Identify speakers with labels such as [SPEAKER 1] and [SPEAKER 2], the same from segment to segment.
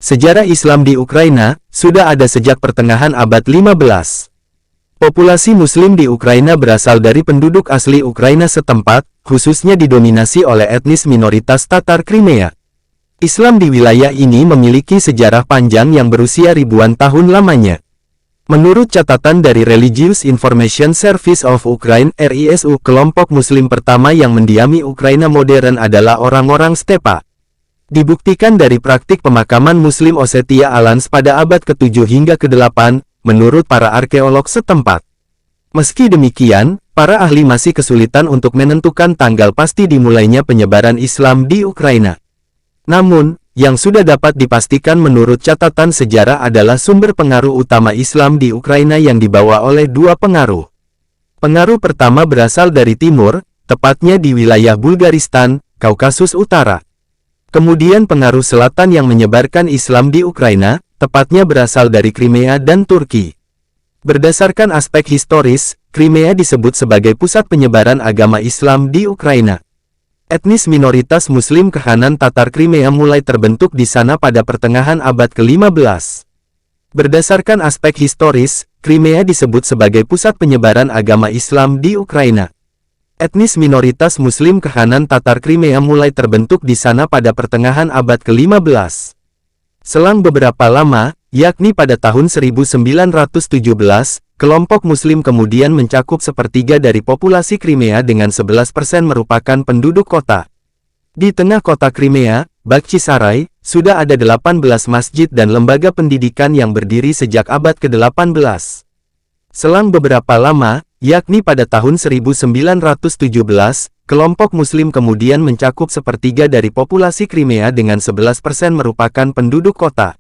[SPEAKER 1] Sejarah Islam di Ukraina sudah ada sejak pertengahan abad 15. Populasi Muslim di Ukraina berasal dari penduduk asli Ukraina setempat, khususnya didominasi oleh etnis minoritas Tatar Crimea. Islam di wilayah ini memiliki sejarah panjang yang berusia ribuan tahun lamanya. Menurut catatan dari Religious Information Service of Ukraine (RISU), kelompok Muslim pertama yang mendiami Ukraina modern adalah orang-orang stepa. Dibuktikan dari praktik pemakaman Muslim Osetia Alans pada abad ke-7 hingga ke-8, menurut para arkeolog setempat. Meski demikian, para ahli masih kesulitan untuk menentukan tanggal pasti dimulainya penyebaran Islam di Ukraina. Namun, yang sudah dapat dipastikan menurut catatan sejarah adalah sumber pengaruh utama Islam di Ukraina yang dibawa oleh dua pengaruh. Pengaruh pertama berasal dari timur, tepatnya di wilayah Bulgaristan, Kaukasus Utara. Kemudian pengaruh selatan yang menyebarkan Islam di Ukraina, tepatnya berasal dari Crimea dan Turki. Berdasarkan aspek historis, Crimea disebut sebagai pusat penyebaran agama Islam di Ukraina. Etnis minoritas Muslim Khanan Tatar Crimea mulai terbentuk di sana pada pertengahan abad ke-15. Berdasarkan aspek historis, Crimea disebut sebagai pusat penyebaran agama Islam di Ukraina. Etnis minoritas Muslim Khanan Tatar Crimea mulai terbentuk di sana pada pertengahan abad ke-15. Selang beberapa lama, yakni pada tahun 1917, kelompok Muslim kemudian mencakup sepertiga dari populasi Crimea dengan 11% merupakan penduduk kota. Di tengah kota Crimea, Bakhchisarai, sudah ada 18 masjid dan lembaga pendidikan yang berdiri sejak abad ke-18. Selang beberapa lama, yakni pada tahun 1917, kelompok Muslim kemudian mencakup sepertiga dari populasi Crimea dengan 11% merupakan penduduk kota.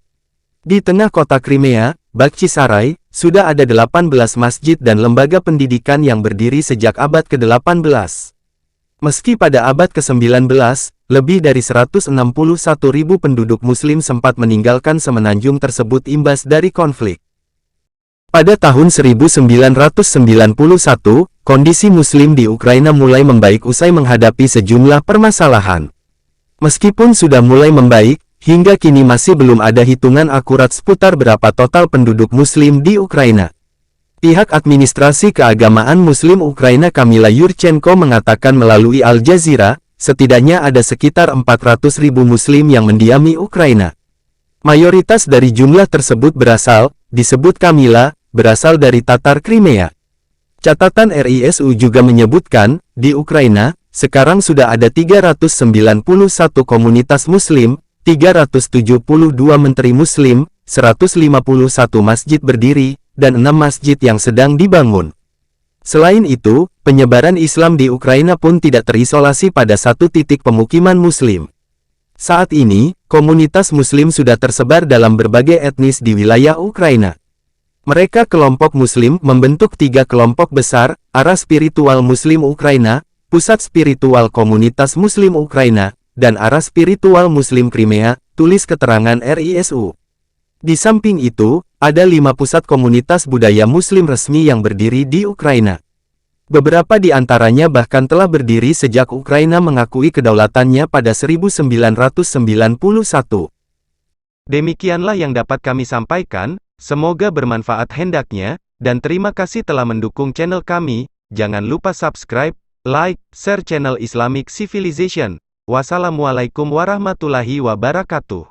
[SPEAKER 1] Di tengah kota Crimea, Bakhchisarai, sudah ada 18 masjid dan lembaga pendidikan yang berdiri sejak abad ke-18. Meski pada abad ke-19, lebih dari 161.000 penduduk Muslim sempat meninggalkan semenanjung tersebut imbas dari konflik. Pada tahun 1991, kondisi Muslim di Ukraina mulai membaik usai menghadapi sejumlah permasalahan. Meskipun sudah mulai membaik, hingga kini masih belum ada hitungan akurat seputar berapa total penduduk Muslim di Ukraina. Pihak administrasi keagamaan Muslim Ukraina Kamila Yurchenko mengatakan melalui Al Jazeera, setidaknya ada sekitar 400.000 Muslim yang mendiami Ukraina. Mayoritas dari jumlah tersebut disebut Kamila, berasal dari Tatar Crimea. Catatan RISU juga menyebutkan, di Ukraina, sekarang sudah ada 391 komunitas Muslim, 372 menteri Muslim, 151 masjid berdiri, dan 6 masjid yang sedang dibangun. Selain itu, penyebaran Islam di Ukraina pun tidak terisolasi pada satu titik pemukiman Muslim. Saat ini, komunitas Muslim sudah tersebar dalam berbagai etnis di wilayah Ukraina. Mereka kelompok Muslim membentuk 3 kelompok besar, Arah Spiritual Muslim Ukraina, Pusat Spiritual Komunitas Muslim Ukraina, dan Arah Spiritual Muslim Crimea, tulis keterangan RISU. Di samping itu, ada 5 pusat komunitas budaya Muslim resmi yang berdiri di Ukraina. Beberapa di antaranya bahkan telah berdiri sejak Ukraina mengakui kedaulatannya pada 1991. Demikianlah yang dapat kami sampaikan. Semoga bermanfaat hendaknya, dan terima kasih telah mendukung channel kami. Jangan lupa subscribe, like, share channel Islamic Civilization. Wassalamualaikum warahmatullahi wabarakatuh.